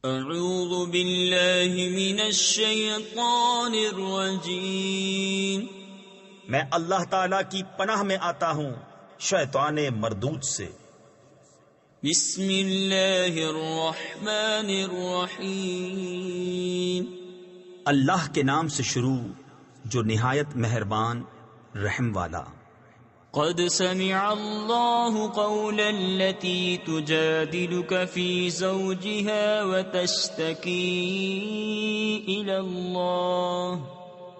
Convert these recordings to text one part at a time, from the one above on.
اعوذ باللہ من الشیطان الرجیم، میں اللہ تعالی کی پناہ میں آتا ہوں شیطان مردود سے۔ بسم اللہ الرحمن الرحیم، اللہ کے نام سے شروع جو نہایت مہربان رحم والا۔ قد سمع اللہ قول التي تجادلك في زوجها وتشتكي إلى الله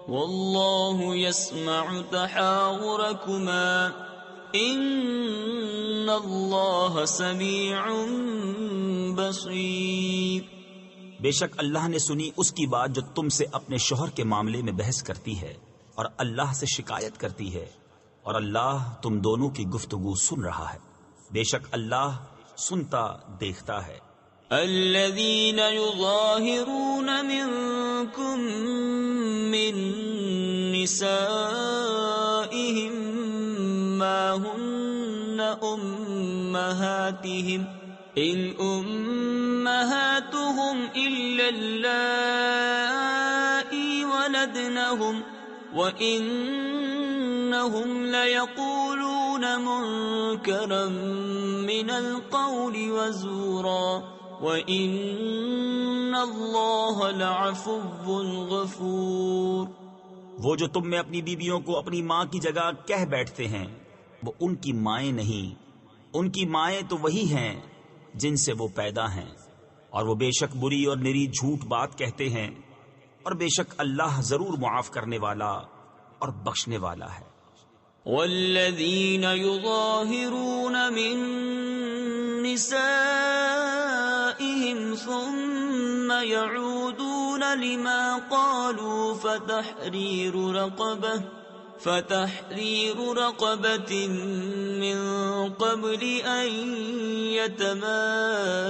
والله يسمع تحاوركما إن الله سميع بصير۔ بے شک اللہ نے سنی اس کی بات جو تم سے اپنے شوہر کے معاملے میں بحث کرتی ہے اور اللہ سے شکایت کرتی ہے، اور اللہ تم دونوں کی گفتگو سن رہا ہے۔ بے شک اللہ سنتا دیکھتا ہے۔ الذين يظاهرون منكم من نسائهم ما هن أمهاتهم إن أمهاتهم إلا اللائي ولدنهم وَإِنَّهُمْ لَيَقُولُونَ مُنكَرًا مِنَ الْقَوْلِ وَزُورًا وَإِنَّ اللَّهَ لَعَفُوٌّ غَفُورٌ۔ وہ جو تم میں اپنی بیویوں کو اپنی ماں کی جگہ کہہ بیٹھتے ہیں، وہ ان کی مائیں نہیں، ان کی مائیں تو وہی ہیں جن سے وہ پیدا ہیں، اور وہ بے شک بری اور نری جھوٹ بات کہتے ہیں، اور بے شک اللہ ضرور معاف کرنے والا اور بخشنے والا ہے۔ والذین یظاہرون من نسائهم ثم يعودون لما قالوا فتحرير رقبة من قبل أن يتماسا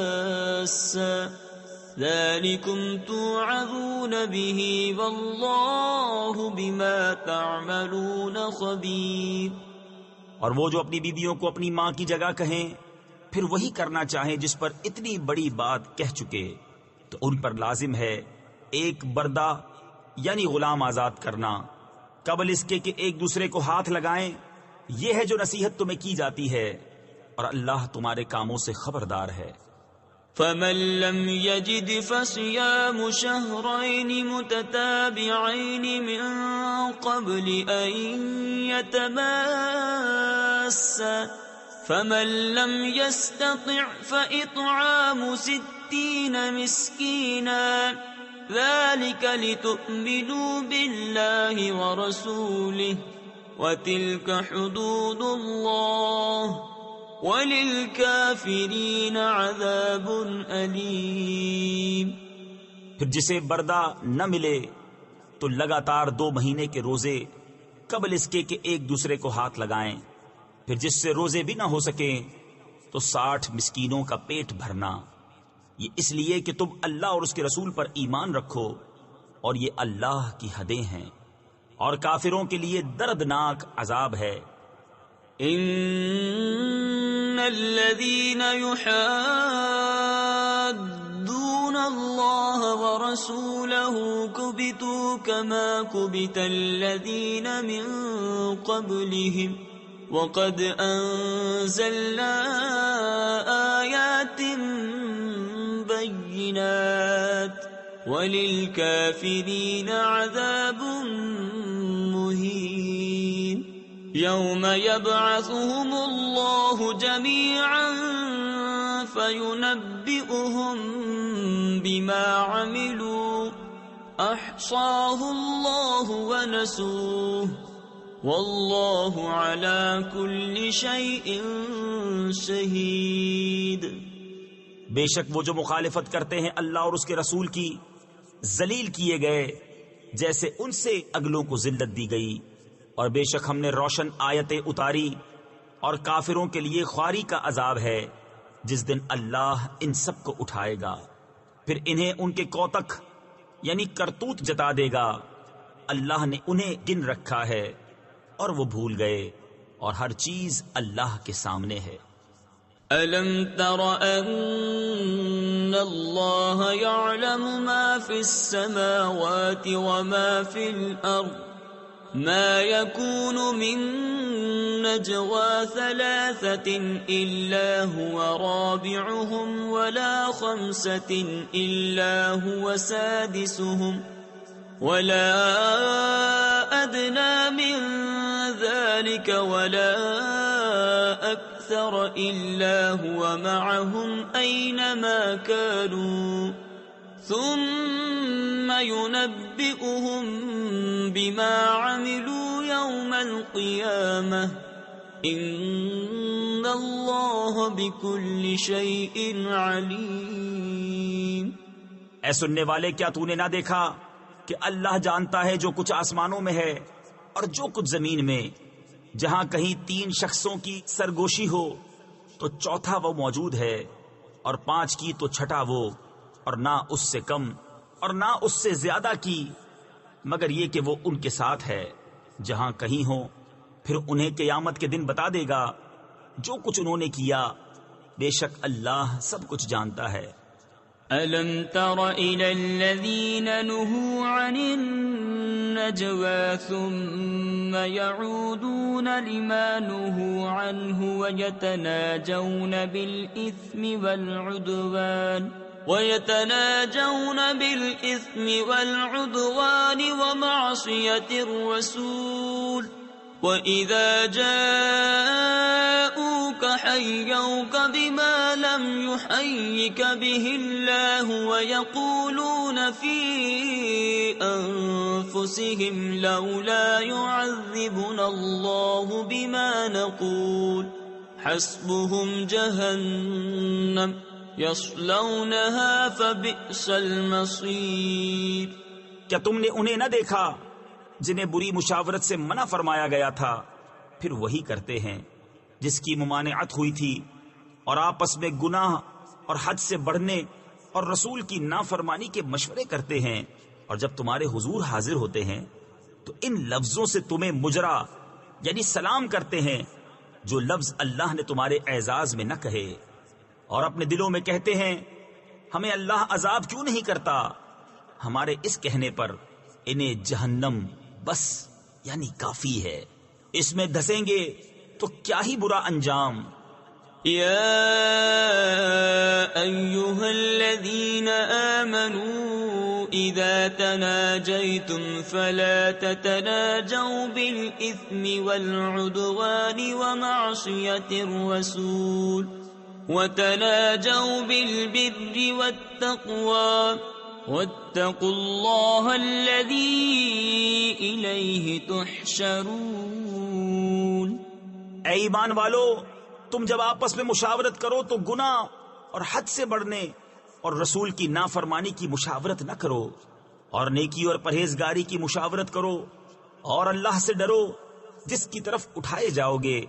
ذلكم توعظون به واللہ بما تعملون خبیر۔ اور وہ جو اپنی بیویوں کو اپنی ماں کی جگہ کہیں پھر وہی کرنا چاہیں جس پر اتنی بڑی بات کہہ چکے، تو ان پر لازم ہے ایک بردہ یعنی غلام آزاد کرنا قبل اس کے کہ ایک دوسرے کو ہاتھ لگائیں۔ یہ ہے جو نصیحت تمہیں کی جاتی ہے، اور اللہ تمہارے کاموں سے خبردار ہے۔ فمن لم يجد فصيام شهرين متتابعين من قبل أن يتماسا فمن لم يستطع فإطعام 60 مسكينا ذلك لتؤمنوا بالله ورسوله وتلك حدود الله وَلِلْكَافِرِينَ عَذَابٌ أَلِيمٌ۔ پھر جسے بردہ نہ ملے تو لگاتار 2 مہینے کے روزے قبل اس کے کہ ایک دوسرے کو ہاتھ لگائیں، پھر جس سے روزے بھی نہ ہو سکیں تو 60 مسکینوں کا پیٹ بھرنا، یہ اس لیے کہ تم اللہ اور اس کے رسول پر ایمان رکھو، اور یہ اللہ کی حدیں ہیں، اور کافروں کے لیے دردناک عذاب ہے۔ ان الذين يحادون الله ورسوله كبتوا كما كبت الذين من قبلهم وقد انزلنا آيات بينات وللكافرين عذاب مهين۔ یوم یبعثهم اللہ جميعا فینبئهم بما عملوا احصاہ اللہ ونسوہ واللہ علی کل شیء شہید۔ بے شک وہ جو مخالفت کرتے ہیں اللہ اور اس کے رسول کی، ذلیل کیے گئے جیسے ان سے اگلوں کو ذلت دی گئی، اور بے شک ہم نے روشن آیتیں اتاری، اور کافروں کے لیے خواری کا عذاب ہے جس دن اللہ ان سب کو اٹھائے گا، پھر انہیں ان کے کوتک یعنی کرتوت جتا دے گا۔ اللہ نے انہیں گن رکھا ہے اور وہ بھول گئے، اور ہر چیز اللہ کے سامنے ہے۔ ألم تر أن الله يعلم ما في السماوات وما في الأرض ما يكون من نجوى ثلاثة إلا هو رابعهم ولا خمسة إلا هو سادسهم ولا أدنى من ذلك ولا أكثر إلا هو معهم أينما كانوا ثم ينبئهم بما عملوا يوم القيامة إن الله بكل شيء عليم۔ اے سننے والے، کیا تو نے نہ دیکھا کہ اللہ جانتا ہے جو کچھ آسمانوں میں ہے اور جو کچھ زمین میں؟ جہاں کہیں 3 شخصوں کی سرگوشی ہو تو چوتھا وہ موجود ہے، اور 5 کی تو چھٹا وہ، اور نہ اس سے کم اور نہ اس سے زیادہ کی، مگر یہ کہ وہ ان کے ساتھ ہے جہاں کہیں ہو۔ پھر انہیں قیامت کے دن بتا دے گا جو کچھ انہوں نے کیا، بے شک اللہ سب کچھ جانتا ہے۔ ألم تر إلى الذين نهوا عن النجوى ثم يعودون لما نهوا عنه ويتناجون بالإثم والعدوان ومعصية الرسول وَإِذَا جَاءُوكَ حَيَّوْكَ بِمَا لَمْ يُحَيِّكَ بِهِ اللَّهُ وَيَقُولُونَ فِي أَنفُسِهِمْ لَوْلَا يُعَذِّبُنَا اللَّهُ بِمَا نَقُولُ حَسْبُهُمْ جَهَنَّمُ يَصْلَوْنَهَا فَبِئْسَ الْمَصِيرُ۔ کیا تم نے انہیں نہ دیکھا جنہیں بری مشاورت سے منع فرمایا گیا تھا، پھر وہی کرتے ہیں جس کی ممانعت ہوئی تھی، اور آپس میں گناہ اور حد سے بڑھنے اور رسول کی نافرمانی کے مشورے کرتے ہیں، اور جب تمہارے حضور حاضر ہوتے ہیں تو ان لفظوں سے تمہیں مجرا یعنی سلام کرتے ہیں جو لفظ اللہ نے تمہارے اعزاز میں نہ کہے، اور اپنے دلوں میں کہتے ہیں ہمیں اللہ عذاب کیوں نہیں کرتا۔ ہمارے اس کہنے پر انہیں جہنم بس یعنی کافی ہے، اس میں دھسیں گے تو کیا ہی برا انجام۔ یا ایھا الذین آمنوا اذا تناجیتم فلا تتناجوا بالاثم والعدوان ومعصیۃ الرسول وتناجوا بالبر والتقوى واتقوا اللہ الذی الیہ تحشرون۔ اے ایمان والو، تم جب آپس میں مشاورت کرو تو گناہ اور حد سے بڑھنے اور رسول کی نافرمانی کی مشاورت نہ کرو، اور نیکی اور پرہیزگاری کی مشاورت کرو، اور اللہ سے ڈرو جس کی طرف اٹھائے جاؤ گے۔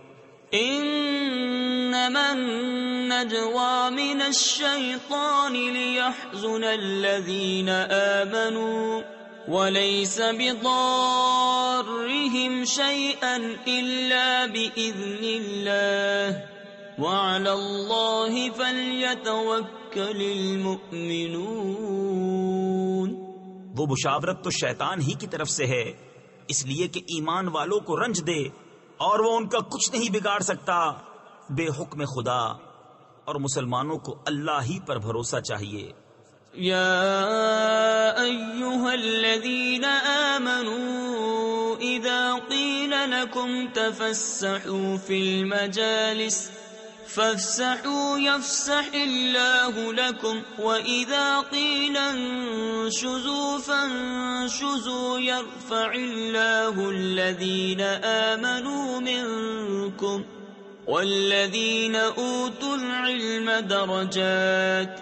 انما النجوى من الشيطان ليحزن الذين آمنوا وليس بضارهم شيئا إلا بإذن الله وعلى الله فليتوكل المؤمنون۔ وہ مشاورت تو شیطان ہی کی طرف سے ہے، اس لیے کہ ایمان والوں کو رنج دے، اور وہ ان کا کچھ نہیں بگاڑ سکتا بے حکم خدا، اور مسلمانوں کو اللہ ہی پر بھروسہ چاہیے۔ یا ایھا الذین آمنوا اذا قیل لکم تفسحوا فی المجالس فافسحوا یفسح اللہ لکم وَإِذَا قِيلَ انشُزُوا فانشُزُوا يَرْفَعِ اللَّهُ الَّذِينَ آمَنُوا مِنكُمْ وَالَّذِينَ أُوتُوا الْعِلْمَ دَرَجَاتٍ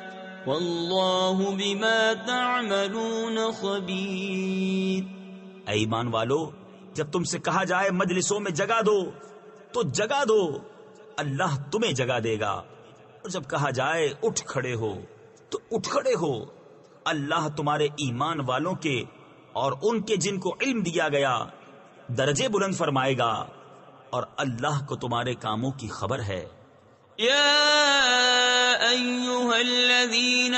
وَاللَّهُ بِمَا تَعْمَلُونَ خَبِيرٌ۔ اے ایمان والو، جب تم سے کہا جائے مجلسوں میں جگہ دو تو جگہ دو، اللہ تمہیں جگہ دے گا، اور جب کہا جائے اٹھ کھڑے ہو تو اٹھ کھڑے ہو، اللہ تمہارے ایمان والوں کے اور ان کے جن کو علم دیا گیا درجے بلند فرمائے گا، اور اللہ کو تمہارے کاموں کی خبر ہے۔ يا أيها الذين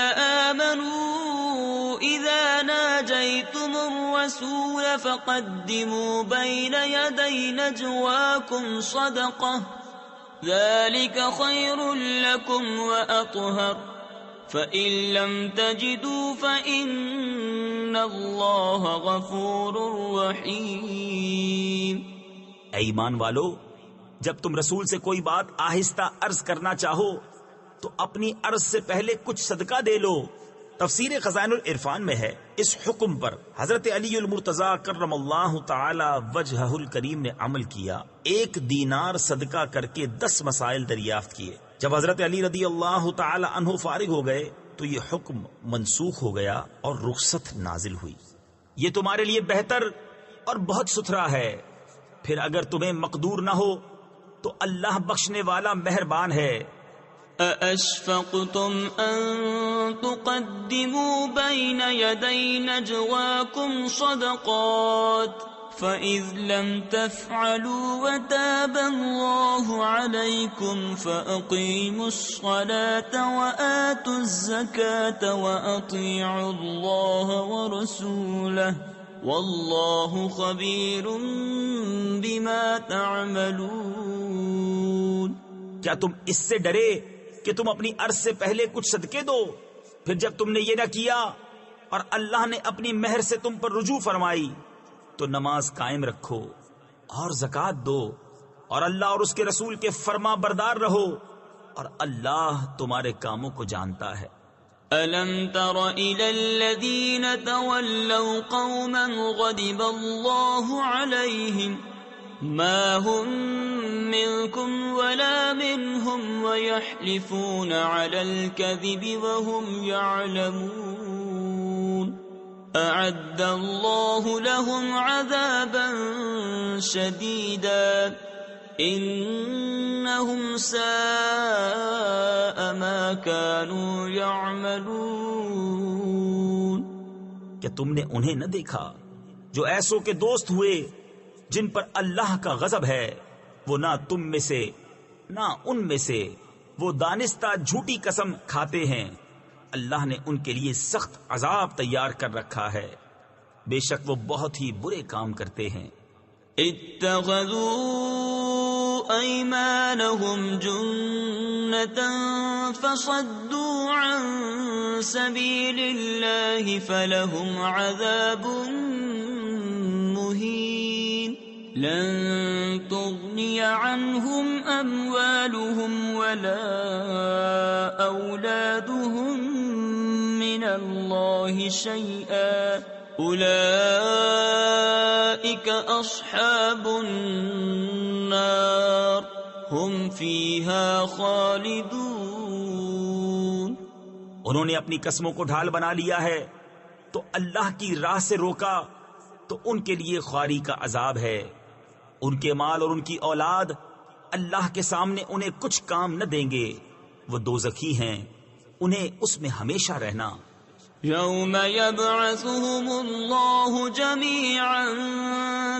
آمنوا إذا ناجيتم الرسول فقدموا بين يدي نجواكم صدقة ذلك خير لكم وأطهر فإن لم تجدوا فإن الله غفور رحيم. اے ایمان والو، جب تم رسول سے کوئی بات آہستہ عرض کرنا چاہو تو اپنی عرض سے پہلے کچھ صدقہ دے لو. تفسیر خزائن العرفان میں ہے، اس حکم پر حضرت علی المرتضی کرم اللہ تعالی وجہہ الکریم نے عمل کیا. 1 دینار صدقہ کر کے 10 مسائل دریافت کیے. جب حضرت علی رضی اللہ تعالی عنہ فارغ ہو گئے تو یہ حکم منسوخ ہو گیا اور رخصت نازل ہوئی. یہ تمہارے لیے بہتر اور بہت ستھرا ہے. پھر اگر تمہیں مقدور نہ ہو تو اللہ بخشنے والا مہربان ہے. أَأَشْفَقْتُمْ أَن تُقَدِّمُوا بَيْنَ يَدَيْ نَجْوَاكُمْ صَدَقَاتٍ فَإِذْ لَمْ تَفْعَلُوا وَتَابَ اللَّهُ عَلَيْكُمْ فَأَقِيمُوا الصَّلَاةَ وَآتُوا الزَّكَاةَ وَأَطِيعُوا اللَّهَ وَرَسُولَهُ وَاللَّهُ خَبِيرٌ بِمَا تَعْمَلُونَ. کیا تم اس سے ڈرے کہ تم اپنی عرض سے پہلے کچھ صدقے دو؟ پھر جب تم نے یہ نہ کیا اور اللہ نے اپنی مہر سے تم پر رجوع فرمائی تو نماز قائم رکھو اور زکوٰۃ دو اور اللہ اور اس کے رسول کے فرما بردار رہو اور اللہ تمہارے کاموں کو جانتا ہے. أَلَمْ تَرَ إِلَى الَّذِينَ تَوَلَّوْا قَوْمًا غَضِبَ اللَّهُ عَلَيْهِمْ مَا هُمْ مِنْكُمْ وَلَا مِنْهُمْ وَيَحْلِفُونَ عَلَى الْكَذِبِ وَهُمْ يَعْلَمُونَ أَعَدَّ اللَّهُ لَهُمْ عَذَابًا شَدِيدًا إِنَّهُمْ سَاءَ مَا كَانُوا يَعْمَلُونَ. کہ تم نے انہیں نہ دیکھا جو ایسوں کے دوست ہوئے جن پر اللہ کا غضب ہے؟ وہ نہ تم میں سے نہ ان میں سے، وہ دانستہ جھوٹی قسم کھاتے ہیں. اللہ نے ان کے لیے سخت عذاب تیار کر رکھا ہے، بے شک وہ بہت ہی برے کام کرتے ہیں. اتخذوا أيمانهم جنة فصدوا عن سبيل الله فلهم عذاب مهين. لن تغني عنهم أموالهم ولا أولادهم من الله شيئا أولئك أصحاب النار هم فيها خالدون. انہوں نے اپنی قسموں کو ڈھال بنا لیا ہے تو اللہ کی راہ سے روکا تو ان کے لیے خواری کا عذاب ہے. ان کے مال اور ان کی اولاد اللہ کے سامنے انہیں کچھ کام نہ دیں گے، وہ دوزخی ہیں، انہیں اس میں ہمیشہ رہنا. يوم يبعثهم الله جميعا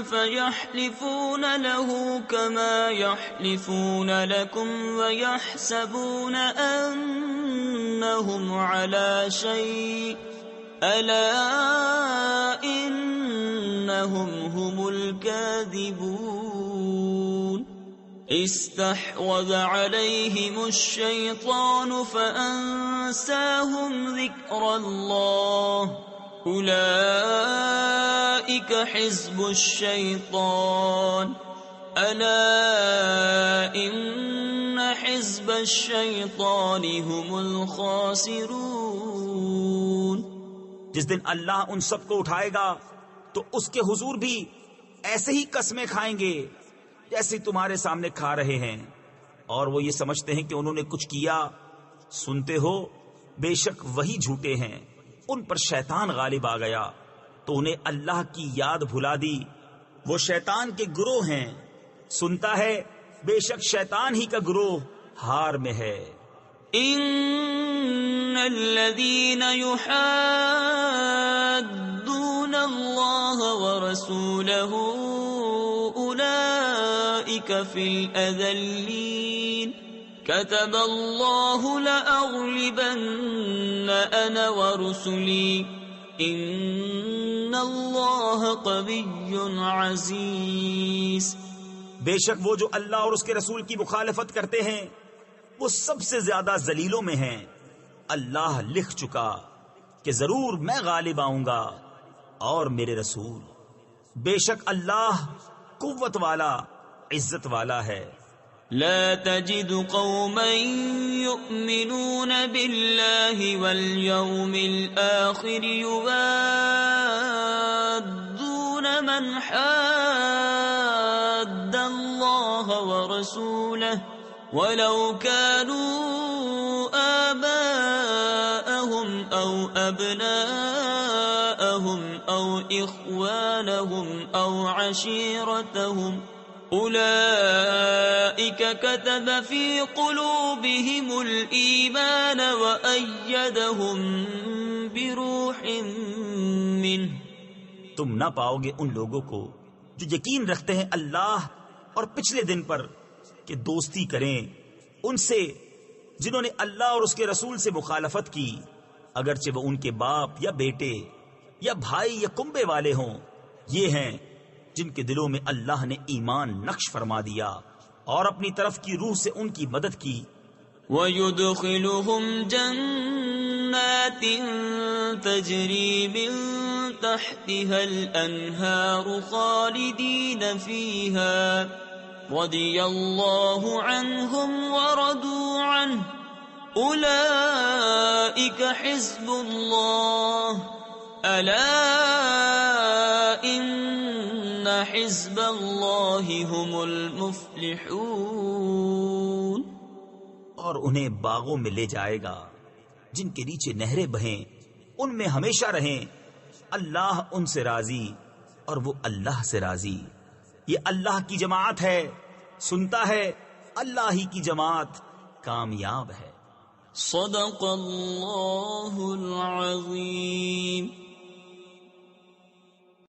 فيحلفون له كما يحلفون لكم ويحسبون أنهم على شيء ألا إنهم هم الكاذبون. استحوذ عليهم الشيطان فأنساهم ذكر الله أولئك حزب الشيطان ألا إن حزب الشيطان هم الخاسرون. جس دن اللہ ان سب کو اٹھائے گا تو اس کے حضور بھی ایسے ہی قسمیں کھائیں گے جیسے تمہارے سامنے کھا رہے ہیں، اور وہ یہ سمجھتے ہیں کہ انہوں نے کچھ کیا. سنتے ہو بے شک وہی جھوٹے ہیں. ان پر شیطان غالب آ گیا تو انہیں اللہ کی یاد بھلا دی. وہ شیطان کے گروہ ہیں. سنتا ہے بے شک شیطان ہی کا گروہ ہار میں ہے. ان الذين يحادون الله ورسوله أولئك في الأذلين كتب الله لأغلبن أنا ورسلي إن الله قوي عزيز. بے شک وہ جو اللہ اور اس کے رسول کی مخالفت کرتے ہیں وہ سب سے زیادہ ذلیلوں میں ہیں. اللہ لکھ چکا کہ ضرور میں غالب آؤں گا اور میرے رسول. بے شک اللہ قوت والا عزت والا ہے. لا تجد قوما يؤمنون بالله واليوم الآخر يوادون من حاد الله ورسوله ولو كانوا آباءهم أو أبناءهم أو إخوانهم أو عشيرتهم أولئك كتب في قلوبهم الإيمان وأيدهم بروح منه. تم نہ پاؤ گے ان لوگوں کو جو یقین رکھتے ہیں اللہ اور پچھلے دن پر کہ دوستی کریں ان سے جنہوں نے اللہ اور اس کے رسول سے مخالفت کی، اگرچہ وہ ان کے باپ یا بیٹے یا بھائی یا کنبے والے ہوں. یہ ہیں جن کے دلوں میں اللہ نے ایمان نقش فرما دیا اور اپنی طرف کی روح سے ان کی مدد کی. وَيُدْخِلُهُمْ جَنَّاتٍ تَجْرِي مِن تَحْتِهَا الْأَنْهَارُ خَالِدِينَ فِيهَا رَضِيَ اللَّهُ عَنْهُمْ وَرَضُوا عَنْهُ أُولَئِكَ حِزْبُ اللَّهِ أَلَا إِنَّ حِزْبَ اللَّهِ هُمُ الْمُفْلِحُونَ. اور انہیں باغوں میں لے جائے گا جن کے نیچے نہریں بہیں، ان میں ہمیشہ رہیں. اللہ ان سے راضی اور وہ اللہ سے راضی. یہ اللہ کی جماعت ہے، سنتا ہے، اللہ ہی کی جماعت کامیاب ہے. صدق اللہ العظیم.